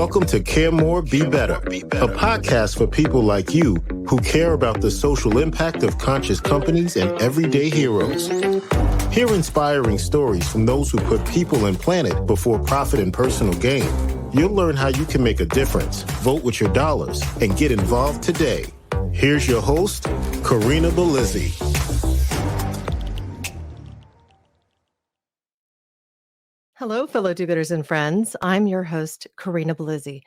Welcome to Care More, Be Better, a podcast for people like you who care about the social impact of conscious companies and everyday heroes. Hear inspiring stories from those who put people and planet before profit and personal gain. You'll learn how you can make a difference, vote with your dollars, and get involved today. Here's your host, Corina Bellizzi. Hello, fellow do-gooders and friends. I'm your host, Corina Bellizzi.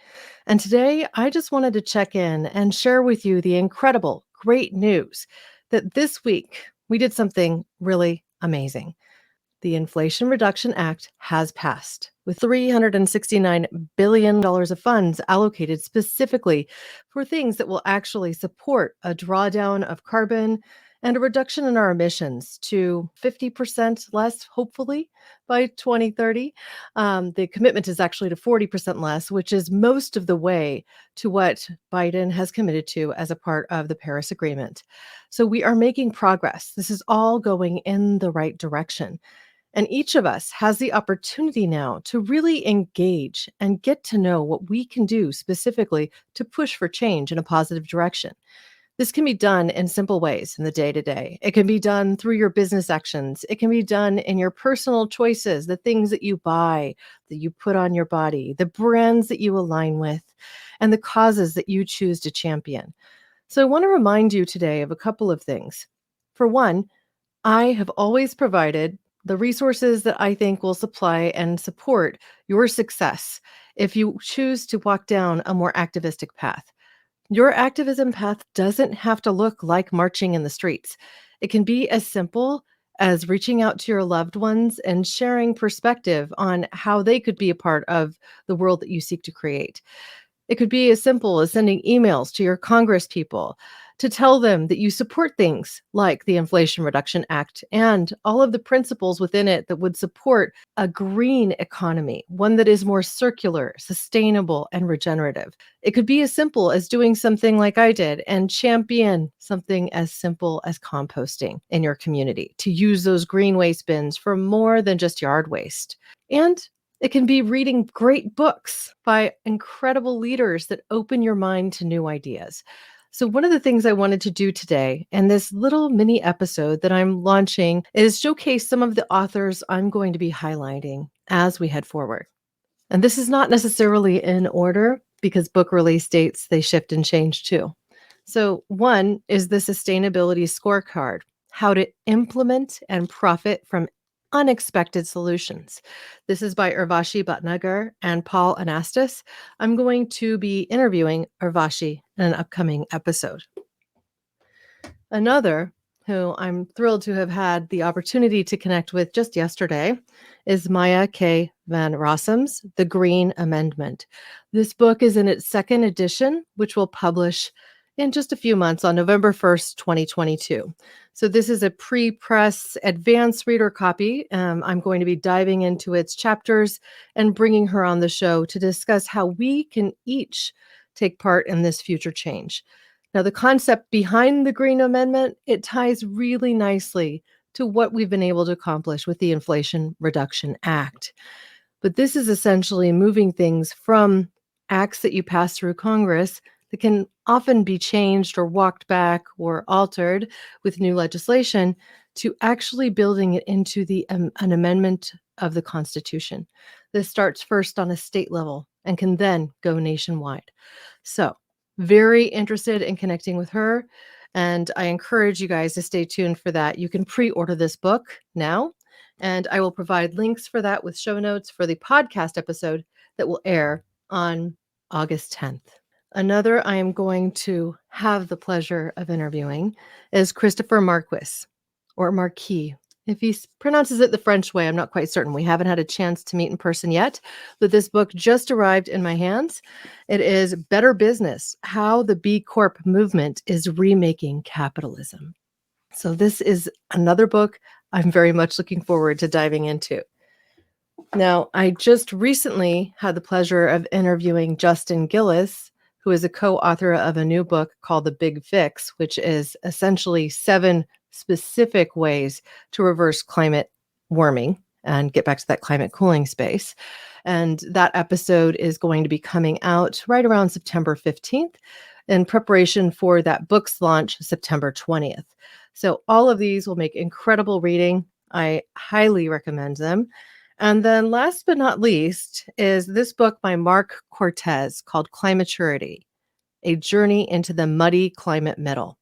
And today, I just wanted to check in and share with you the incredible, great news that this week we did something really amazing. The Inflation Reduction Act has passed, with $369 billion of funds allocated specifically for things that will actually support a drawdown of carbon and a reduction in our emissions to 50% less, hopefully, by 2030. The commitment is actually to 40% less, which is most of the way to what Biden has committed to as a part of the Paris Agreement. So we are making progress. This is all going in the right direction. And each of us has the opportunity now to really engage and get to know what we can do specifically to push for change in a positive direction. This can be done in simple ways in the day-to-day. It can be done through your business actions. It can be done in your personal choices, the things that you buy, that you put on your body, the brands that you align with, and the causes that you choose to champion. So I want to remind you today of a couple of things. For one, I have always provided the resources that I think will supply and support your success if you choose to walk down a more activistic path. Your activism path doesn't have to look like marching in the streets. It can be as simple as reaching out to your loved ones and sharing perspective on how they could be a part of the world that you seek to create. It could be as simple as sending emails to your Congress people to tell them that you support things like the Inflation Reduction Act and all of the principles within it that would support a green economy, one that is more circular, sustainable, and regenerative. It could be as simple as doing something like I did and champion something as simple as composting in your community to use those green waste bins for more than just yard waste. And it can be reading great books by incredible leaders that open your mind to new ideas. So one of the things I wanted to do today in this little mini episode that I'm launching is showcase some of the authors I'm going to be highlighting as we head forward. And this is not necessarily in order because book release dates, they shift and change too. So one is the Sustainability Scorecard, how to implement and profit from unexpected solutions. This is by Urvashi, Bhatnagar, and Paul Anastas. I'm going to be interviewing Urvashi in an upcoming episode. Another who I'm thrilled to have had the opportunity to connect with just yesterday is Maya K. Van Rossum's The Green Amendment. This book is in its second edition, which will publish in just a few months on November 1st, 2022. So this is a pre-press advanced reader copy. I'm going to be diving into its chapters and bringing her on the show to discuss how we can each take part in this future change. Now, the concept behind the Green Amendment, it ties really nicely to what we've been able to accomplish with the Inflation Reduction Act. But this is essentially moving things from acts that you pass through Congress that can often be changed or walked back or altered with new legislation to actually building it into an amendment of the Constitution. This starts first on a state level and can then go nationwide. So very interested in connecting with her, and I encourage you guys to stay tuned for that. You can pre-order this book now, and I will provide links for that with show notes for the podcast episode that will air on August 10th. Another I am going to have the pleasure of interviewing is Christopher Marquis, or Marquis. If he pronounces it the French way, I'm not quite certain. We haven't had a chance to meet in person yet, but this book just arrived in my hands. It is Better Business, How the B Corp Movement is Remaking Capitalism. So this is another book I'm very much looking forward to diving into. Now, I just recently had the pleasure of interviewing Justin Gillis, who is a co-author of a new book called The Big Fix, which is essentially 7 specific ways to reverse climate warming and get back to that climate cooling space. And that episode is going to be coming out right around September 15th in preparation for that book's launch September 20th. So all of these will make incredible reading. I highly recommend them. And then last but not least is this book by Marc Cortez called Climaturity, A Journey into the Muddy Climate Middle.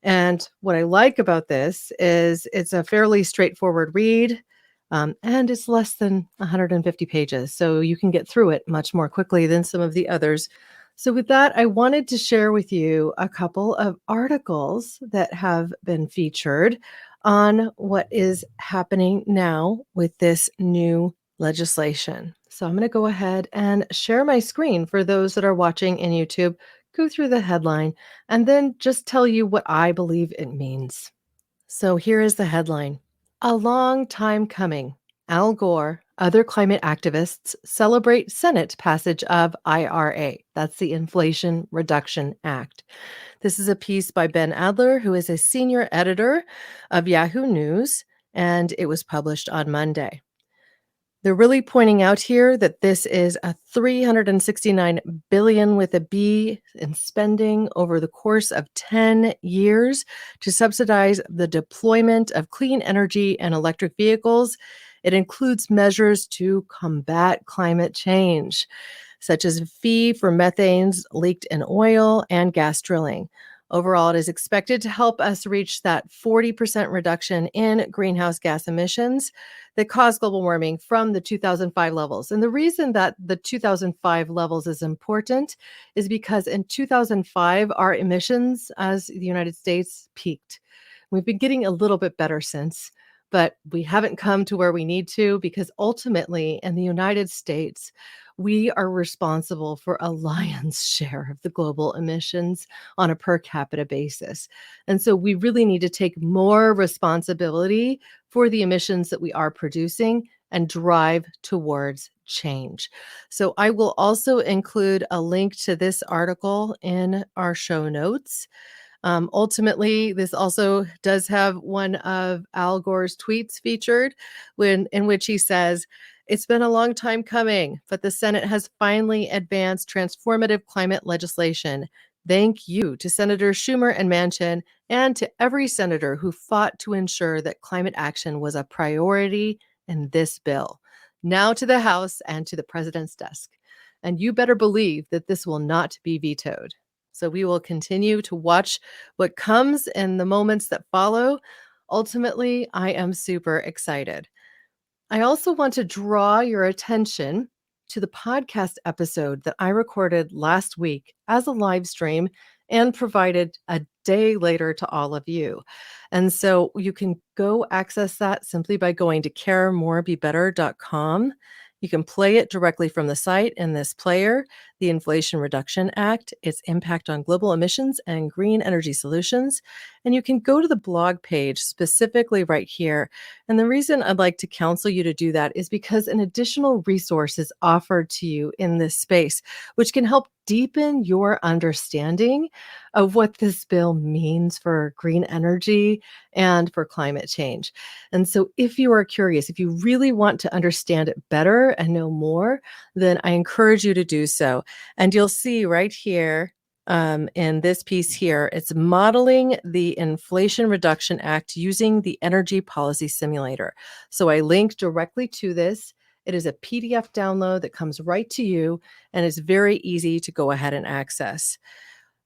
And what I like about this is it's a fairly straightforward read, and it's less than 150 pages. So you can get through it much more quickly than some of the others. So with that, I wanted to share with you a couple of articles that have been featured on what is happening now with this new legislation. So I'm going to go ahead and share my screen for those that are watching in YouTube, go through the headline, and then just tell you what I believe it means. So here is the headline. A long time coming. Al Gore, other climate activists celebrate Senate passage of IRA. That's the Inflation Reduction Act. This is a piece by Ben Adler, who is a senior editor of Yahoo News, and it was published on Monday. They're really pointing out here that this is a $369 billion with a B in spending over the course of 10 years to subsidize the deployment of clean energy and electric vehicles. It includes measures to combat climate change, such as a fee for methanes leaked in oil and gas drilling. Overall, it is expected to help us reach that 40% reduction in greenhouse gas emissions that caused global warming from the 2005 levels. And the reason that the 2005 levels is important is because in 2005, our emissions as the United States peaked. We've been getting a little bit better since, but we haven't come to where we need to because ultimately in the United States, we are responsible for a lion's share of the global emissions on a per capita basis. And so we really need to take more responsibility for the emissions that we are producing and drive towards change. So I will also include a link to this article in our show notes. Ultimately, this also does have one of Al Gore's tweets featured in which he says, "It's been a long time coming, but the Senate has finally advanced transformative climate legislation. Thank you to Senators Schumer and Manchin and to every senator who fought to ensure that climate action was a priority in this bill. Now to the House and to the president's desk. And you better believe that this will not be vetoed." So we will continue to watch what comes in the moments that follow. Ultimately, I am super excited. I also want to draw your attention to the podcast episode that I recorded last week as a live stream and provided a day later to all of you. And so you can go access that simply by going to caremorebebetter.com. You can play it directly from the site in this player, the Inflation Reduction Act, its impact on global emissions and green energy solutions. And you can go to the blog page specifically right here. And the reason I'd like to counsel you to do that is because an additional resource is offered to you in this space, which can help deepen your understanding of what this bill means for green energy and for climate change. And so if you are curious, if you really want to understand it better and know more, then I encourage you to do so. And you'll see right here in this piece here, it's modeling the Inflation Reduction Act using the Energy Policy Simulator. So I link directly to this. It is a PDF download that comes right to you and is very easy to go ahead and access.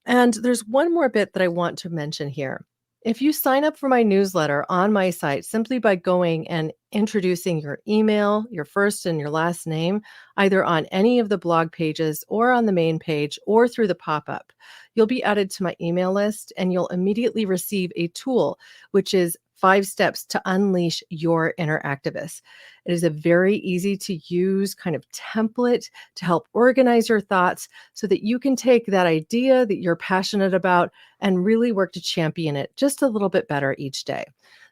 And there's one more bit that I want to mention here. If you sign up for my newsletter on my site simply by going and introducing your email, your first and your last name, either on any of the blog pages or on the main page or through the pop-up, you'll be added to my email list and you'll immediately receive a tool, which is 5 steps to unleash your inner activist. It is a very easy to use kind of template to help organize your thoughts so that you can take that idea that you're passionate about and really work to champion it just a little bit better each day.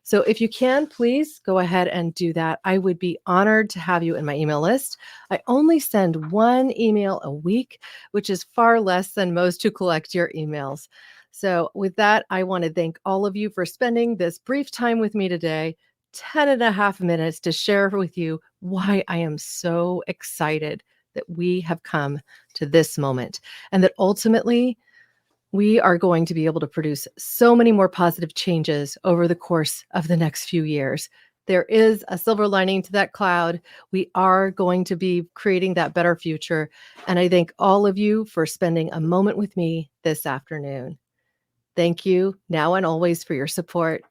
So if you can, please go ahead and do that. I would be honored to have you in my email list. I only send 1 email a week, which is far less than most who collect your emails. So with that, I want to thank all of you for spending this brief time with me today. 10.5 minutes to share with you why I am so excited that we have come to this moment and that ultimately we are going to be able to produce so many more positive changes over the course of the next few years. There is a silver lining to that cloud. We are going to be creating that better future. And I thank all of you for spending a moment with me this afternoon. Thank you now and always for your support.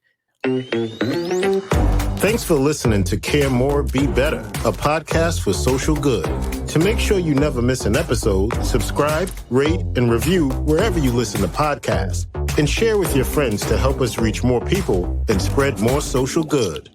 Thanks for listening to Care More, Be Better, a podcast for social good. To make sure you never miss an episode, subscribe, rate, and review wherever you listen to podcasts, and share with your friends to help us reach more people and spread more social good.